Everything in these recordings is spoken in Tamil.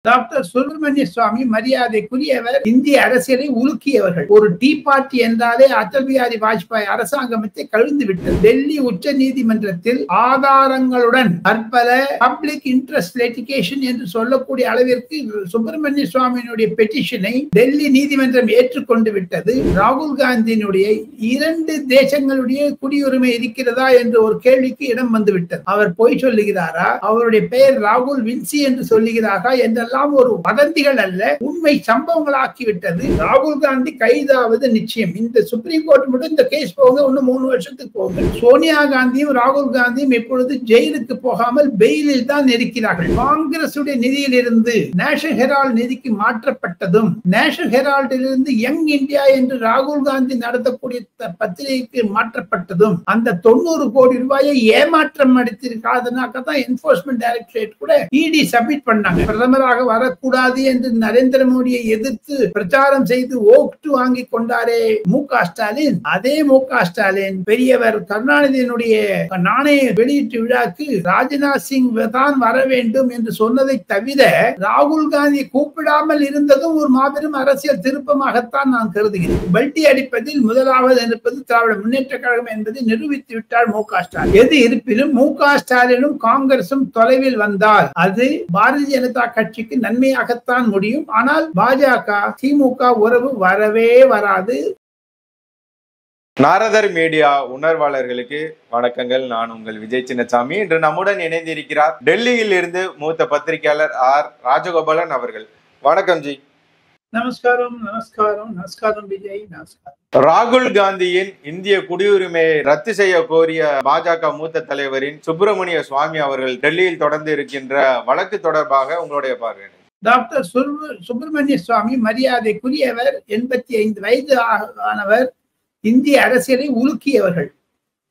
டாக்டர் சுப்பிரமணிய சுவாமி மரியாதைக்குரியவர். இந்திய அரசியலை உலுக்கியவர்கள். ஒரு டீ பார்ட்டி என்றாலே அடல் பிஹாரி வாஜ்பாய் அரசாங்கத்தை கவிழ்ந்து விட்டது. டெல்லி உச்ச நீதிமன்றத்தில் ஆதாரங்களுடன் பற்பல பப்ளிக் இன்ட்ரெஸ்ட் லிட்டிகேஷன் என்று சொல்லக்கூடிய அளவிற்கு சுப்பிரமணிய சுவாமியினுடைய பெட்டிஷனை டெல்லி நீதிமன்றம் ஏற்றுக்கொண்டு விட்டது. ராகுல் காந்தியினுடைய 2 தேசங்களுடைய குடியுரிமை இருக்கிறதா என்று ஒரு கேள்விக்கு இடம் வந்துவிட்டது. அவர் பொய் சொல்லுகிறாரா, அவருடைய பெயர் ராகுல் வின்சி என்று சொல்லுகிறாரா என்றெல்லாம் ஒரு வதந்திகள் அல்ல, உண்மை சம்பவங்களாக்கிவிட்டது. ராகுல் காந்தி கைதாவது நிச்சயம். இந்த சுப்ரீம் கோர்ட் மட்டும் இந்த கேஸ் போக இன்னும் 3 வருஷத்துக்கு போக. சோனியா காந்தியும் ராகுல் காந்தியும் இப்பொழுது ஜெயிலுக்கு போகாமல் பெயிலில் தான் இருக்கிறார்கள். காங்கிரஸ் நிதியில் இருந்து நேஷனல் ஹெரால்ட் நிதிக்கு மாற்றப்பட்டதும், நேஷனல் ஹெரால்டில் இருந்து யங் இந்தியா என்று ராகுல் காந்தி நடத்தக்கூடிய பத்திரிகைக்கு மாற்றப்பட்டதும், அந்த 90 கோடி ரூபாயை ஏமாற்றம் அடித்திருக்காதனாக்க தான் என்ஃபோர்ஸ்மெண்ட் டைரக்டரேட் கூட இடி சப்மிட் பண்ணாங்க. பிரதமராக வரக்கூடாது என்று நரேந்திர மோடியை எதிர்த்து பிரச்சாரம் செய்து ஓட்டு வாங்கி கொண்டாரே மு.க. ஸ்டாலின், அதே மு.க. ஸ்டாலின் பெரியவர் கருணாநிதியினுடைய நாணய வெளியீட்டு விழாக்கு ராஜ்நாத் சிங் தான் வர வேண்டும் என்று சொன்னதை தவிர ராகுல் காந்தி கூப்பிடாமல் இருந்ததும் ஒரு மாபெரும் அரசியல் திருப்பமாகத்தான் நான் கருதுகிறேன். பல்டி அடிப்பதில் முதலாவது இருப்பது திராவிட முன்னேற்ற கழகம் என்பதை நிரூபித்து விட்டார் மு.க. ஸ்டாலின். எது இருப்பினும் மு.க. ஸ்டாலினும் காங்கிரசும் தொலைவில் வந்தால் அது பாரதிய ஜனதா கட்சிக்கு நன்மையாகத்தான் முடியும். ஆனால் பாஜக திமுக உறவு வரவே வராது. நாரதர் மீடியா உணர்வாளர்களுக்கு வணக்கங்கள். நான் உங்கள் விஜய் சின்னசாமி. இன்று நம்முடன் இணைந்திருக்கிறார் டெல்லியில் இருந்து மூத்த பத்திரிகையாளர் ஆர் ராஜகோபாலன் அவர்கள். வணக்கம் ஜி. நமஸ்காரம். நமஸ்காரம். நமஸ்காரம் விஜய். நமஸ்காரம். ராகுல் காந்தியின் இந்திய குடியுரிமையை ரத்து செய்ய கோரிய பாஜக மூத்த தலைவரின் சுப்பிரமணிய சுவாமி அவர்கள் டெல்லியில் தொடர்ந்து இருக்கின்ற வழக்கு தொடர்பாக உங்களுடைய பார்வை? டாக்டர் சுப்பிரமணிய சுவாமி மரியாதைக்குரியவர். 85 வயது ஆனவர். இந்திய அரசியலை உலுக்கியவர்கள்.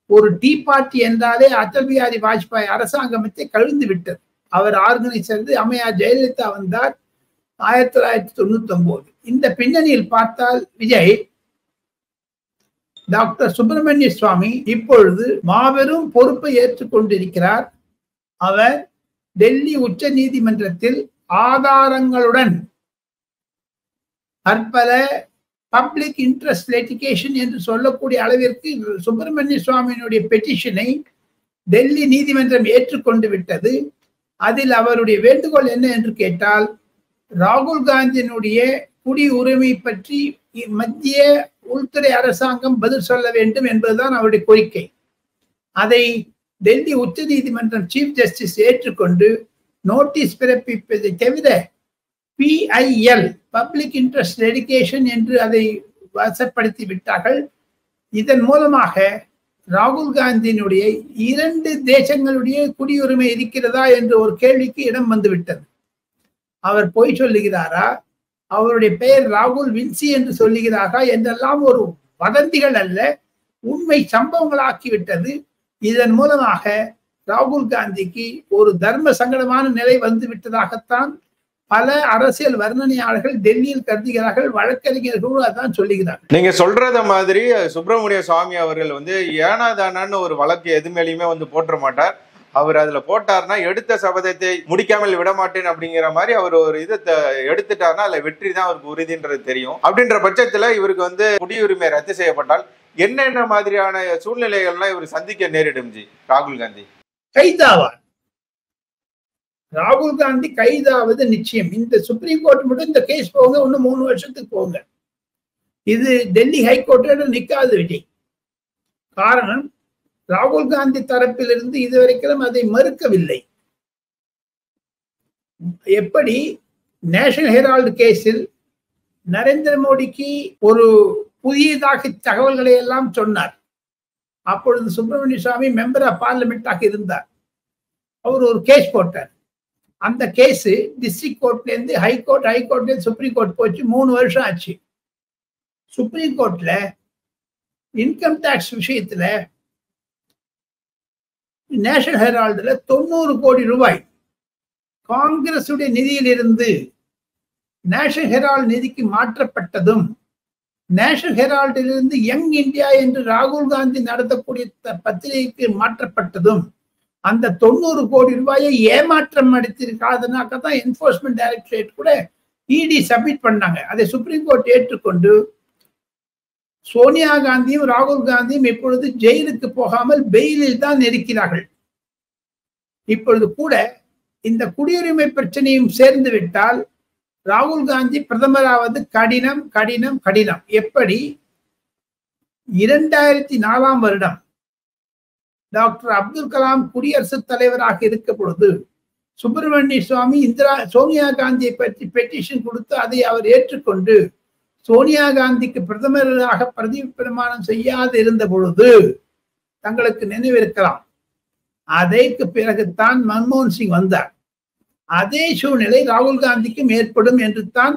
ஒரு டீ பார்ட்டி என்றாலே அடல் பிஹாரி வாஜ்பாய் அரசாங்கத்தை கவிழ்ந்து விட்டது. அவர் ஆர்கனைசர் அம்மையார் ஜெயலலிதா வந்தார் 1999. இந்த பின்னணியில் பார்த்தால் விஜய், டாக்டர் சுப்பிரமணிய சுவாமி இப்பொழுது மாபெரும் பொறுப்பை ஏற்றுக்கொண்டிருக்கிறார். அவர் டெல்லி உச்ச நீதிமன்றத்தில் ஆதாரங்களுடன் பற்பல பப்ளிக் இன்ட்ரெஸ்ட் லிட்டிகேஷன் என்று சொல்லக்கூடிய அளவிற்கு சுப்பிரமணிய சுவாமியினுடைய பெட்டிஷனை டெல்லி நீதிமன்றம் ஏற்றுக்கொண்டு விட்டது. அதில் அவருடைய வேண்டுகோள் என்ன என்று கேட்டால், ராகுல் காந்தியினுடைய குடியுரிமை பற்றி மத்திய உள்துறை அரசாங்கம் பதில் சொல்ல வேண்டும் என்பதுதான் அவருடைய கோரிக்கை. அதை டெல்லி உச்ச நீதிமன்றம் சீஃப் ஜஸ்டிஸ் ஏற்றுக்கொண்டு நோட்டீஸ் பிறப்பிப்பதை தவிர PIL பப்ளிக் இன்ட்ரெஸ்ட் லிட்டிகேஷன் என்று அதை வசப்படுத்தி விட்டார்கள். இதன் மூலமாக ராகுல் காந்தியினுடைய 2 தேசங்களுடைய குடியுரிமை இருக்கிறதா என்று ஒரு கேள்விக்கு இடம் வந்துவிட்டது. அவர் பொய் சொல்லுகிறாரா, அவருடைய பெயர் ராகுல் வின்சி என்று சொல்லுகிறாரா என்றெல்லாம் ஒரு வதந்திகள் அல்ல, உண்மை சம்பவங்களாக்கிவிட்டது. இதன் மூலமாக ராகுல் காந்திக்கு ஒரு தர்ம சங்கடமான நிலை வந்து விட்டதாகத்தான் பல அரசியல் வர்ணனையாளர்கள் டெல்லியில் கருதுகிறார்கள். வழக்கறிஞர்களும் அதான் சொல்லுகிறார்கள். நீங்க சொல்றத மாதிரி சுப்பிரமணிய சுவாமி அவர்கள் ஏனாதானான்னு ஒரு வழக்கு எது மேலேயுமே போட்டுற மாட்டார். அவர் அதுல போட்டார்னா எடுத்த சபதத்தை முடிக்காமல் விட மாட்டேன் அப்படிங்கிற மாதிரி அவர் ஒரு இதை எடுத்துட்டார்னா அதுல வெற்றி தான் அவருக்கு உறுதின்றது தெரியும். அப்படின்ற பட்சத்துல இவருக்கு குடியுரிமை ரத்து செய்யப்பட்டால் என்னென்ன மாதிரியான சூழ்நிலைகள்லாம் இவர் சந்திக்க நேரிடும் ஜி? ராகுல் காந்தி கைதாவார். ராகுல் காந்தி கைதாவது நிச்சயம். இந்த சுப்ரீம் கோர்ட் மட்டும் இந்த கேஸ் போக இன்னும் 3 வருஷத்துக்கு போங்க. இது டெல்லி ஹைகோர்ட்டோட நிக்காது விஜய். காரணம், ராகுல் காந்தி தரப்பிலிருந்து இதுவரைக்கும் அதை மறுக்கவில்லை. எப்படி நேஷனல் ஹெரால்டு கேஸில் நரேந்திர மோடிக்கு ஒரு புதியதாக தகவல்களை எல்லாம் சொன்னார். அப்பொழுது சுப்பிரமணிய சுவாமி மெம்பர் ஆஃப் பார்லிமெண்டாக இருந்தார். அவர் ஒரு கேஸ் போட்டார். அந்த கேஸ் டிஸ்ட்ரிக்ட் கோர்ட்ல இருந்து ஹைகோர்ட்ல சுப்ரீம் கோர்ட் போச்சு. 3 வருஷம் ஆச்சு. சுப்ரீம் கோர்ட்ல இன்கம் டாக்ஸ் விஷயத்துல நேஷனல் ஹெரால்டுல 90 கோடி ரூபாய் காங்கிரஸ் நிதியில் இருந்து நேஷனல் ஹெரால்டு நிதிக்கு மாற்றப்பட்டதும், நேஷனல் ஹெரால்டில் இருந்து யங் இந்தியா என்று ராகுல் காந்தி நடத்தக்கூடிய பத்திரிகைக்கு மாற்றப்பட்டதும், அந்த 90 கோடி ரூபாயை ஏமாற்றம் அடித்திருக்காதுனாக்கதான் என்போர்ஸ்மெண்ட் டைரக்டரேட் கூட இடி சப்மிட் பண்ணாங்க. அதை சுப்ரீம் கோர்ட் ஏற்றுக்கொண்டு சோனியா காந்தியும் ராகுல் காந்தியும் இப்பொழுது ஜெயிலுக்கு போகாமல் பெயிலில் தான் இருக்கிறார்கள். இப்பொழுது கூட இந்த குடியுரிமை பிரச்சனையும் சேர்ந்து விட்டால் ராகுல் காந்தி பிரதமராவது கடினம் கடினம் கடினம். எப்படி 2004ஆம் வருடம் டாக்டர் அப்துல் கலாம் குடியரசுத் தலைவராக இருக்க பொழுது சுப்பிரமணிய சுவாமி சோனியா காந்தியை பற்றி பெட்டிஷன் கொடுத்து அதை அவர் ஏற்றுக்கொண்டு சோனியா காந்திக்கு பிரதமராக பதவி பிரமாணம் செய்யாது இருந்த பொழுது தங்களுக்கு நினைவிருக்கலாம். அதற்கு பிறகுதான் மன்மோகன் சிங் வந்தார். அதே சூழ்நிலை ராகுல் காந்திக்கும் ஏற்படும் என்று தான்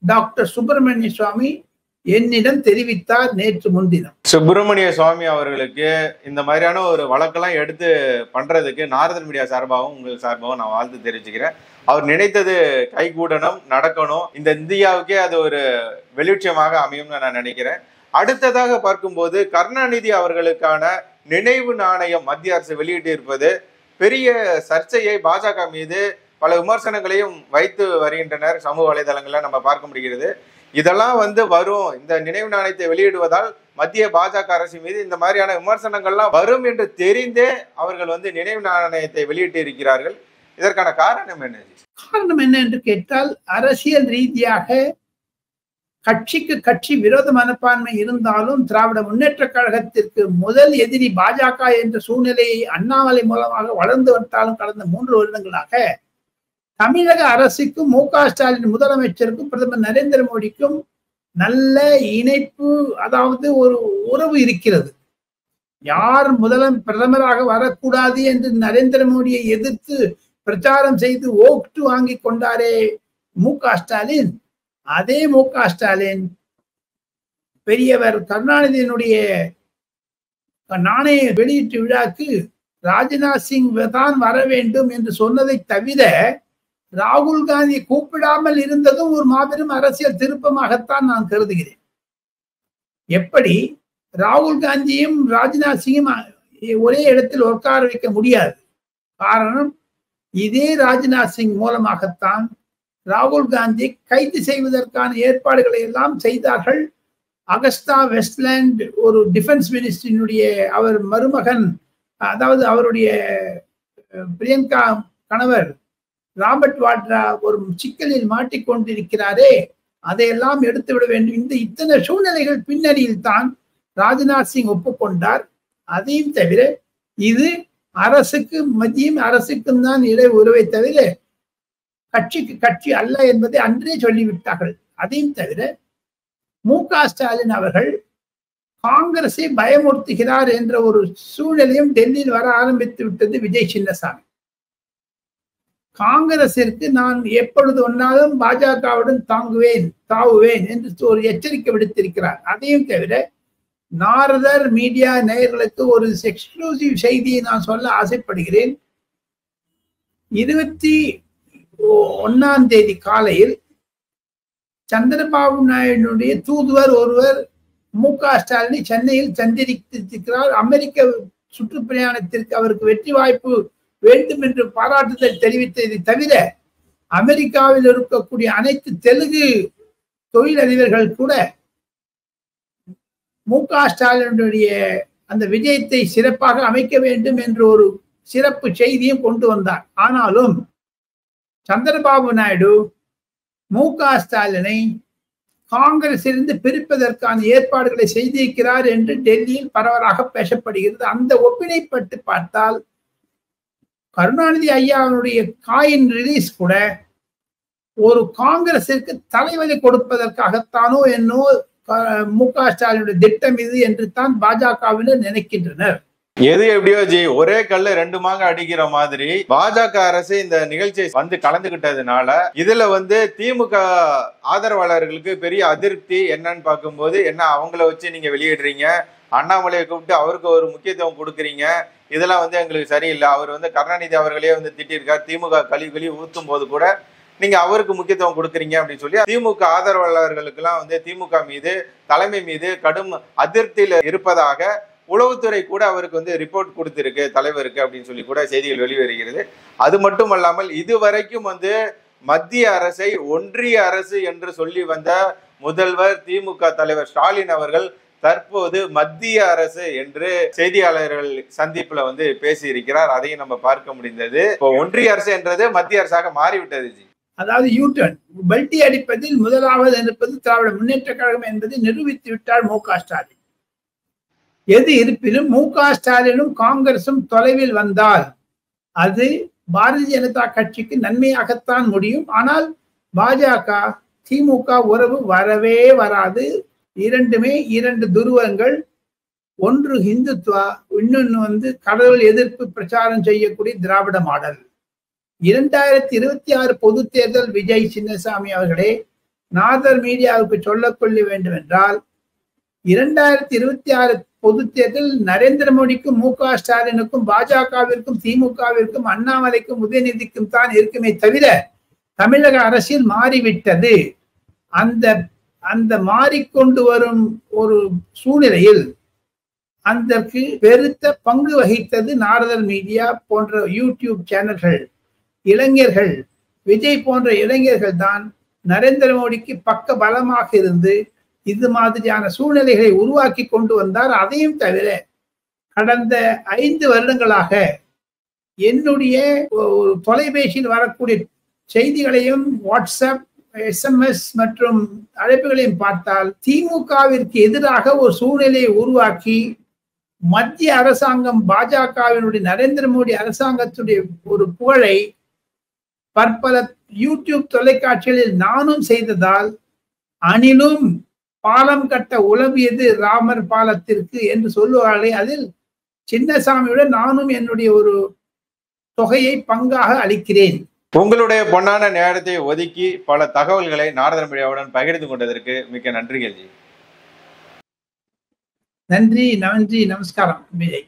டாக்டர் சுப்பிரமணிய சுவாமி என்னிடம் தெரிவித்தார் நேற்று முன்தினம். சுப்பிரமணிய சுவாமி அவர்களுக்கு இந்த மாதிரியான ஒரு வழக்கெல்லாம் எடுத்து பண்றதுக்கு நாரதன் மீடியா சார்பாகவும் உங்கள் சார்பாகவும் நான் வாழ்த்து தெரிவிச்சுக்கிறேன். அவர் நினைத்தது கைகூடணும், நடக்கணும். இந்த இந்தியாவுக்கே அது ஒரு வெளிச்சமாக அமையும்னு நான் நினைக்கிறேன். அடுத்ததாக பார்க்கும்போது கருணாநிதி அவர்களுக்கான நினைவு நாணயம் மத்திய அரசு வெளியிட்டு இருப்பது பெரிய சர்ச்சையை பாஜக மீது பல விமர்சனங்களையும் வைத்து வருகின்றனர். சமூக வலைதளங்கள்ல நம்ம பார்க்க முடிகிறது. இதெல்லாம் வரும், இந்த நினைவு நாணயத்தை வெளியிடுவதால் மத்திய பாஜக அரசு மீது இந்த மாதிரியான விமர்சனங்கள்லாம் வரும் என்று தெரிந்தே அவர்கள் நினைவு நாணயத்தை வெளியிட்டு இருக்கிறார்கள். இதற்கான காரணம் என்ன? காரணம் என்ன என்று கேட்டால், அரசியல் ரீதியாக கட்சிக்கு கட்சி விரோத மனப்பான்மை இருந்தாலும் திராவிட முன்னேற்ற கழகத்திற்கு முதல் எதிரி பாஜக என்ற சூழ்நிலையை அண்ணாமலை மூலமாக வளர்ந்து வந்தாலும் கடந்த 3 வருடங்களாக தமிழக அரசுக்கும் மு.க. ஸ்டாலின் முதலமைச்சருக்கும் பிரதமர் நரேந்திர மோடிக்கும் நல்ல இணைப்பு, அதாவது ஒரு உறவு இருக்கிறது. யார் பிரதமராக வரக்கூடாது என்று நரேந்திர மோடியை எதிர்த்து பிரச்சாரம் செய்து ஓட்டு வாங்கி கொண்டாரே மு.க. ஸ்டாலின், அதே மு.க. ஸ்டாலின் பெரியவர் கருணாநிதியினுடைய நாணய வெளியீட்டு விழாக்கு ராஜ்நாத் சிங் தான் வர வேண்டும் என்று சொன்னதை தவிர ராகுல் காந்தி கூப்பிடாமல் இருந்ததும் ஒரு மாபெரும் அரசியல் திருப்பமாகத்தான் நான் கருதுகிறேன். எப்படி ராகுல் காந்தியும் ராஜ்நாத் சிங்கும் ஒரே இடத்தில் உட்கார வைக்க முடியாது. காரணம், இதே ராஜ்நாத் சிங் மூலமாகத்தான் ராகுல் காந்தி கைது செய்வதற்கான ஏற்பாடுகளை எல்லாம் செய்தார்கள். அகஸ்டா வெஸ்ட்லேண்ட் ஒரு டிஃபென்ஸ் மினிஸ்டரினுடைய அவர் மருமகன், அதாவது அவருடைய பிரியங்கா கணவர் ராபர்ட் வாட்ரா ஒரு சிக்கலில் மாட்டிக்கொண்டிருக்கிறாரே, அதையெல்லாம் எடுத்து விட வேண்டும். இத்தனை சூழ்நிலைகள் பின்னணியில் தான் ராஜ்நாத் சிங் ஒப்புக்கொண்டார். அதையும் தவிர இது அரசுக்கு மத்தியும் அரசுக்கும் தான் இடை உறவை தவிர கட்சிக்கு கட்சி அல்ல என்பதை அன்றே சொல்லிவிட்டார்கள். அதையும் தவிர மு.க. ஸ்டாலின் அவர்கள் காங்கிரஸை பயமுறுத்துகிறார் என்ற ஒரு சூழ்நிலையும் டெல்லியில் வர ஆரம்பித்து விட்டது விஜய் சின்னசாமி. காங்கிரசிற்கு நான் எப்பொழுது ஒன்னாலும் பாஜகவுடன் தாவுவேன் என்று ஒரு எச்சரிக்கை விடுத்திருக்கிறார். அதையும் தவிர நாரதர் மீடியா நேயர்களுக்கு ஒரு எக்ஸ்க்ளூசிவ் செய்தியை நான் சொல்ல ஆசைப்படுகிறேன். 21ஆம் தேதி காலையில் சந்திரபாபு நாயுடைய தூதுவர் ஒருவர் மு.க. ஸ்டாலினை சென்னையில் சந்தித்திருக்கிறார். அமெரிக்க சுற்றுப்பிரயாணத்திற்கு அவருக்கு வெற்றி வாய்ப்பு வேண்டும் என்று பாராட்டுதல் தெரிவித்ததை தவிர அமெரிக்காவில் இருக்கக்கூடிய அனைத்து தெலுங்கு தொழிலதிபர்கள் கூட மு.க. ஸ்டாலினுடைய அந்த விஜயத்தை சிறப்பாக அமைக்க வேண்டும் என்று ஒரு சிறப்பு செய்தியும் கொண்டு வந்தார். ஆனாலும் சந்திரபாபு நாயுடு மு.க. ஸ்டாலினை காங்கிரசிலிருந்து பிரிப்பதற்கான ஏற்பாடுகளை செய்திருக்கிறார் என்று டெல்லியில் பரவலாக பேசப்படுகிறது. அந்த ஒப்பினைப்பட்டு பார்த்தால் கருணாநிதி ஐயாவுடைய காயின் ரிலீஸ் கூட ஒரு காங்கிரசிற்கு தலைவலி கொடுப்பதற்காகத்தானோ என்னோ மு.க. ஸ்டாலினுடைய திட்டம் இது என்று தான் பாஜகவினர் நினைக்கின்றனர். எது எப்படியோ ஜி, ஒரே கல்ல 2 மாங்க அடிக்கிற மாதிரி பாஜக அரசு இந்த நிகழ்ச்சியை கலந்துகிட்டதுனால இதுல திமுக ஆதரவாளர்களுக்கு பெரிய அதிருப்தி என்னன்னு பார்க்கும்போது, என்ன அவங்கள வச்சு நீங்க வெளியிடுறீங்க, அண்ணாமலையை கூப்பிட்டு அவருக்கு ஒரு முக்கியத்துவம் கொடுக்குறீங்க, இதெல்லாம் எங்களுக்கு சரியில்லை. அவர் கருணாநிதி அவர்களே திட்டிருக்கார். திமுக கழி ஊத்தும் போது கூட நீங்க அவருக்கு முக்கியத்துவம் கொடுக்குறீங்க அப்படின்னு சொல்லி திமுக ஆதரவாளர்களுக்கு எல்லாம் திமுக மீது தலைமை மீது கடும் அதிருப்தியில் இருப்பதாக உளவுத்துறை கூட அவருக்கு வந்து ரிப்போர்ட் கொடுத்திருக்கு தலைவருக்கு அப்படின்னு சொல்லி கூட செய்திகள் வெளிவருகிறது. அது மட்டும் அல்லாமல் இதுவரைக்கும் வந்து மத்திய அரசை ஒன்றிய அரசு என்று சொல்லி வந்த முதல்வர் திமுக தலைவர் ஸ்டாலின் அவர்கள் தற்போது மத்திய அரசு என்று செய்தியாளர்கள் சந்திப்புல வந்து பேசி இருக்கிறார். அதையும் நம்ம பார்க்க முடிந்தது. இப்போ ஒன்றிய அரசு என்றது மத்திய அரசாக மாறிவிட்டது ஜி. அதாவது யூட்டர்ன் பல்டி அடிப்பதில் முதலாவது இருப்பது திராவிட முன்னேற்ற கழகம் என்பதை நிரூபித்து விட்டார் மு.க. ஸ்டாலின். எது இருப்பினும் மு.க. ஸ்டாலினும் காங்கிரசும் தொலைவில் வந்தால் அது பாரதிய ஜனதா கட்சிக்கு நன்மையாகத்தான் முடியும். ஆனால் பாஜக திமுக உறவு வரவே வராது. இரண்டுமே இரண்டு துருவங்கள். ஒன்று ஹிந்துத்வா, இன்னொன்னு வந்து கடவுள் எதிர்ப்பு பிரச்சாரம் செய்யக்கூடிய திராவிட மாடல். 2026 பொது தேர்தல் விஜய் சின்னசாமி அவர்களே நாதர் மீடியாவுக்கு சொல்ல வேண்டும் என்றால் 2026 பொது தேர்தல் நரேந்திர மோடிக்கும் மு.க. ஸ்டாலினுக்கும் பாஜகவிற்கும் திமுகவிற்கும் அண்ணாமலைக்கும் உதயநிதிக்கும் தான் இருக்குமே தவிர தமிழக அரசியல் மாறிவிட்டது. அந்த மாறிக்கொண்டு வரும் ஒரு சூழ்நிலையில் அதற்கு பெருத்த பங்கு வகித்தது நாரதர் மீடியா போன்ற யூடியூப் சேனல்கள். இளைஞர்கள், விஜய் போன்ற இளைஞர்கள் தான் நரேந்திர மோடிக்கு பக்க பலமாக இருந்து இது மாதிரியான சூழ்நிலைகளை உருவாக்கி கொண்டு வந்தார். அதையும் தவிர கடந்த 5 வருடங்களாக என்னுடைய ஒரு தொலைபேசியில் வரக்கூடிய செய்திகளையும் வாட்ஸ்அப், SMS மற்றும் அழைப்புகளையும் பார்த்தால் திமுகவிற்கு எதிராக ஒரு சூழ்நிலையை உருவாக்கி மத்திய அரசாங்கம் பாஜகவினுடைய நரேந்திர மோடி அரசாங்கத்துடைய ஒரு புகழை பற்பல யூடியூப் தொலைக்காட்சிகளில் நானும் செய்ததால் அணிலும் பாலம் கட்ட உலவியது ராமர் பாலத்திற்கு என்று சொல்லுவார்களே, அதில் சின்னசாமியுடன் நானும் என்னுடைய ஒரு தொகையை பங்காக அளிக்கிறேன். உங்களுடைய பொன்னான நேரத்தை ஒதுக்கி பல தகவல்களை நாரதர் மீடியாவுடன் பகிர்ந்து கொண்டதற்கு மிக்க நன்றிகள் ஜி. நன்றி, நமஸ்காரம் விஜய்.